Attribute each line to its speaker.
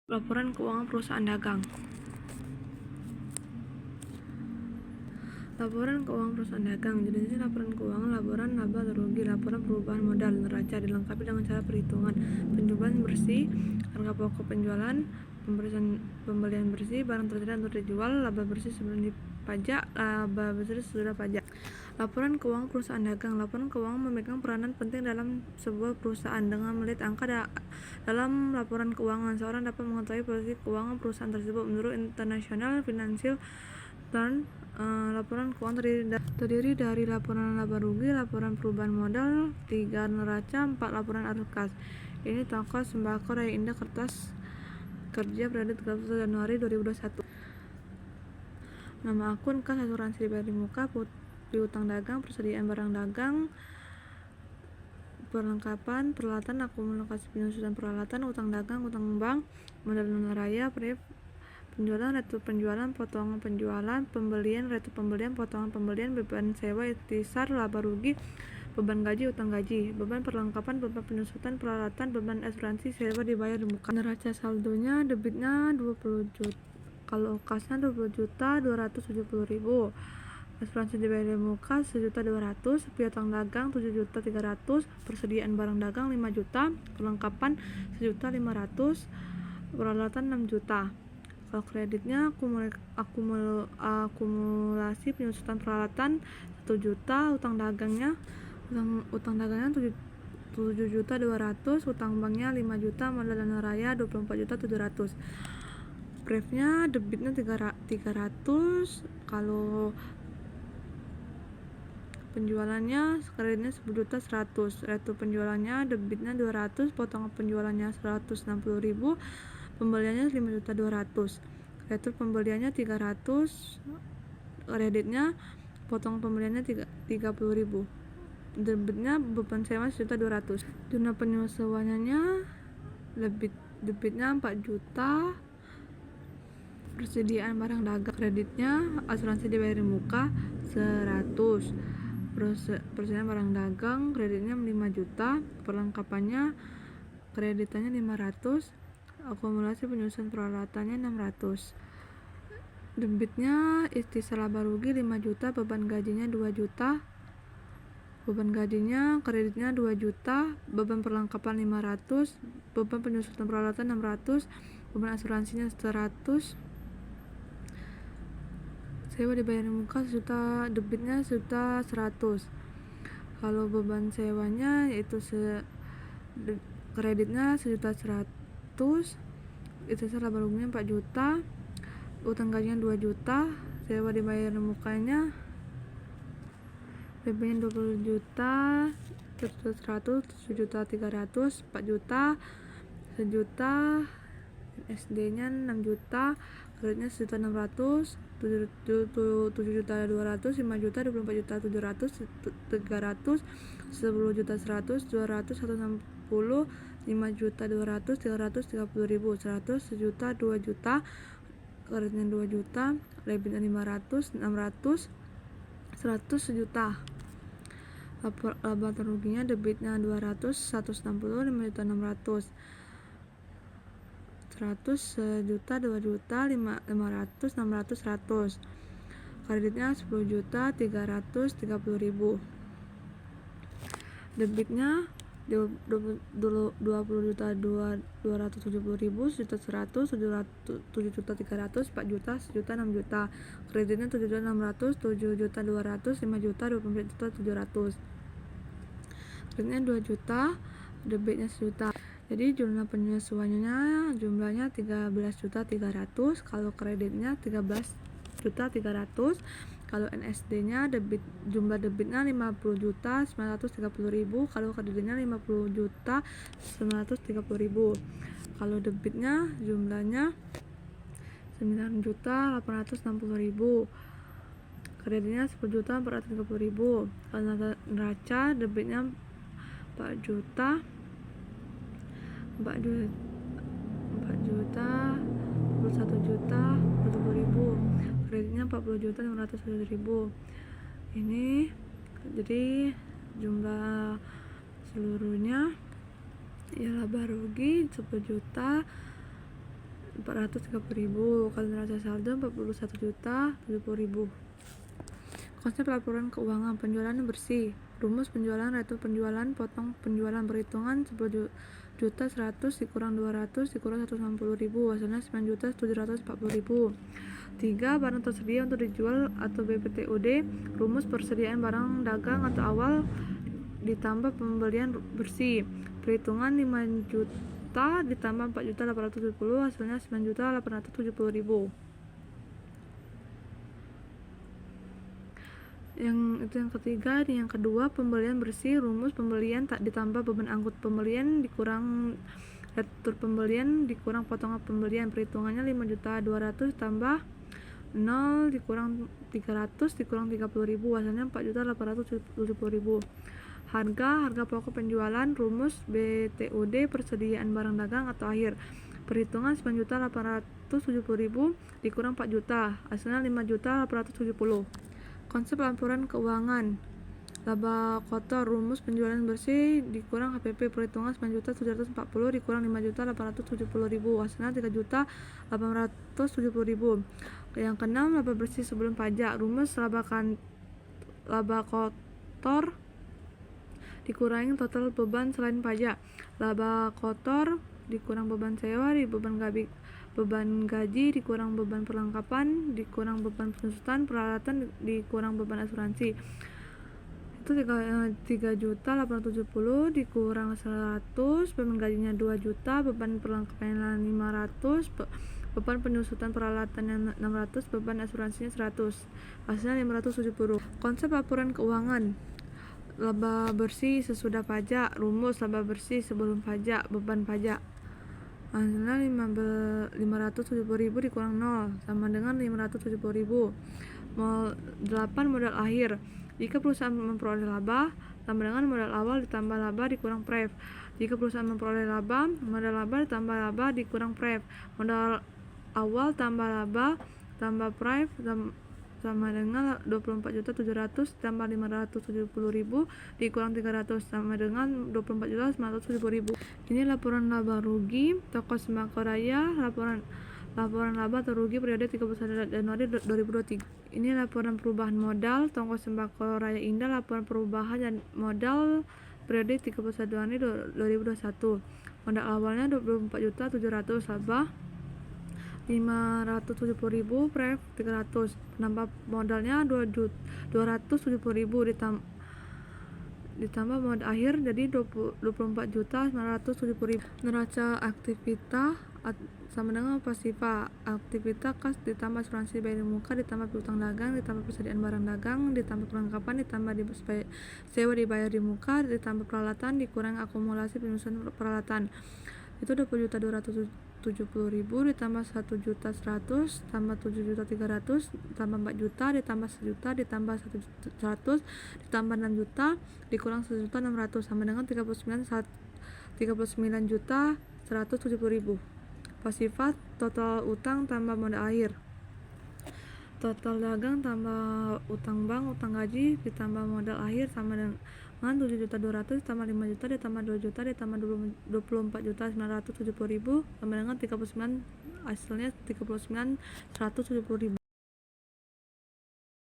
Speaker 1: Laporan keuangan perusahaan dagang. Laporan keuangan perusahaan dagang. Jenisnya laporan keuangan, laporan laba atau rugi, laporan perubahan modal, neraca, dilengkapi dengan cara perhitungan penjualan bersih, harga pokok penjualan, pembelian bersih, barang tersedia untuk dijual, laba bersih sebelum dipajak, laba bersih sesudah pajak. Laporan keuangan perusahaan dagang. Laporan keuangan memegang peranan penting dalam sebuah perusahaan. Dengan melihat angka dalam laporan keuangan, seorang dapat mengetahui posisi keuangan perusahaan tersebut. Menurut International Financial Turn, laporan keuangan terdiri dari laporan laba rugi, laporan perubahan modal, 3 neraca, 4 laporan arus kas. Ini toko sembako Raya Indah kertas kerja periode 31 Januari 2021. Nama akun, kas, asuransi dibayar di muka, piutang dagang, persediaan barang dagang, perlengkapan, peralatan, akumulasi penyusunan peralatan, utang dagang, utang bank, modal lunar raya, penjualan, retur penjualan, potongan penjualan, pembelian, retur pembelian, potongan pembelian, beban sewa, ikhtisar, laba rugi, beban gaji, utang gaji, beban perlengkapan, beban penyusutan peralatan, beban asuransi, sewa dibayar di muka. Neraca saldonya, debitnya 20 juta, kalau kasnya 20 juta 270.000, asuransi dibayar di muka 1.200.000, piutang dagang 7.300.000, persediaan barang dagang 5 juta, perlengkapan 1.500.000, peralatan 6 juta. Kalau kreditnya akumulasi penyusutan peralatan 1 juta, utang dagangnya 7.200.000, utang banknya 5 juta, modal dana raya 24.700.000. Briefnya, debitnya 300, kalau penjualannya kreditnya 10.100.000, retur penjualannya debitnya 200, potongan penjualannya 160.000, pembeliannya 5.200.000, retur pembeliannya 300, kreditnya potongan pembeliannya 30.000, debitnya beban sewa 1.200.000. Jumlah penyesuaiannya, debitnya 4 juta, persediaan barang dagang, kreditnya asuransi dibayar di muka 100, persediaan barang dagang kreditnya 5 juta, perlengkapannya kreditannya 500, akumulasi penyusunan peralatannya 600, debitnya ikhtisar laba rugi 5 juta, beban gajinya 2 juta, beban gajinya kreditnya 2 juta, beban perlengkapan 500, beban penyusunan peralatan 600, beban asuransinya 100, sewa dibayar di muka 1 juta, debitnya 1.100.000. Kalau beban sewanya yaitu kreditnya 1.100.000, ikhtisar laba ruginya 4 juta, utang gajinya 2 juta, sewa dibayar di mukanya PP-nya 20 juta, 100, 7.300.000, 4 juta, 1 juta, SD-nya 6 juta, kreditnya 1.600.000, 7.200.000, 5 juta, 24.700.000, 300, 10.100.000, 200, 160, 5 juta 200, 330.000, 100, 1 juta, 2 juta, kreditnya 2 juta, debitnya 500, 600, 100, 1 juta. Laba atau ruginya, debitnya 200, 160, 5 juta 600, 100, 1 juta, 2 juta, 500, 600, 100, kreditnya 10 juta 330.000, debitnya 20 juta 270.000, 1 juta 100, 7 juta 300, 4 juta, 1 juta, 6 juta, kreditnya 7 juta 600, 7 juta 200, 5 juta, 24 juta 700, kreditnya 2 juta, debitnya 1 juta. Jadi jumlah penyesuaiannya jumlahnya 13.300.000, kalau kreditnya 13.300.000, kalau NSD-nya jumlah debitnya 50 juta 930.000, kalau kreditnya 50 juta 930.000, kalau debitnya jumlahnya 9 juta 860.000, kreditnya 10 juta 430.000, kalau neraca debitnya 4 juta 41 juta 40.000, kreditnya 40 juta 500.000. Ini jadi jumlah seluruhnya ya laba rugi 10 juta 430.000 kali neraca saldo 41.070.000. Konsep laporan keuangan penjualan bersih. Rumus penjualan yaitu penjualan potong penjualan berhitungan 10.100 dikurang 200 dikurang 160.000, hasilnya 9.740.000. 3. Barang tersedia untuk dijual atau BPTUD. Rumus persediaan barang dagang atau awal ditambah pembelian bersih. Perhitungan 5 juta ditambah 4.870, hasilnya 9.870.000. Yang ketiga. Yang kedua, pembelian bersih. Rumus pembelian tak ditambah beban angkut pembelian dikurang retur pembelian dikurang potongan pembelian. Perhitungannya 5.200 tambah 0 dikurang 300 dikurang 30.000, hasilnya 4.870.000. Harga pokok penjualan. Rumus BTUD persediaan barang dagang atau akhir. Perhitungan 9.870.000 dikurang 4 juta, hasilnya 5.870. Konsep laporan keuangan. Laba kotor. Rumus penjualan bersih dikurang HPP. Perhitungan 9.740 dikurang 5.870.000, hasilnya 3.870.000. Yang keenam, laba bersih sebelum pajak. Rumus laba kotor dikurangi total beban selain pajak. Laba kotor dikurang beban sewa beban gaji dikurang beban perlengkapan dikurang beban pensusutan peralatan dikurang beban asuransi. Itu 3.870 dikurang 100, beban gajinya 2 juta, beban perlengkapannya 500, beban penyusutan peralatannya 600, beban asuransinya 100, hasilnya 570. Konsep laporan keuangan. Laba bersih sesudah pajak. Rumus laba bersih sebelum pajak beban pajak, hasilnya 570.000 dikurang 0 sama dengan 570.000. 8. Modal akhir. Jika perusahaan memperoleh laba tambah dengan modal awal ditambah laba dikurang pref. Jika perusahaan memperoleh laba, modal laba ditambah laba dikurang pref. Modal awal tambah laba tambah pref sama dengan 24.700 tambah 570.000 dikurang 300 sama dengan 24.970.000. Ini laporan laba rugi toko Sembako Raya, laporan laba atau rugi periode 31 Januari 2023. Ini laporan perubahan modal toko Sembako Raya Indah, laporan perubahan dan modal periode 31 Januari 2021. Modal awalnya 24.700, laba 570.000, pref 300, penambah modalnya 270.000 ditambah modal akhir jadi 24.970.000. Neraca aktivitas sama dengan pasifa. Aktivitas kas ditambah asuransi bayar di muka ditambah piutang dagang ditambah persediaan barang dagang ditambah perlengkapan ditambah sewa dibayar di muka ditambah peralatan dikurang akumulasi penyusunan peralatan. Itu 20.270.000 ditambah 1.100.000 tambah 7.300 ditambah 4 juta ditambah 1 juta ditambah 100 ditambah 6 juta dikurang 1.600 sama dengan 39.170.000. Pasifat total utang tambah modal akhir. Total dagang tambah utang bank utang gaji ditambah modal akhir sama dengan 7.200 ditambah 5 juta ditambah 2 juta ditambah 24.970.000 sama dengan 39, hasilnya 39.170.000.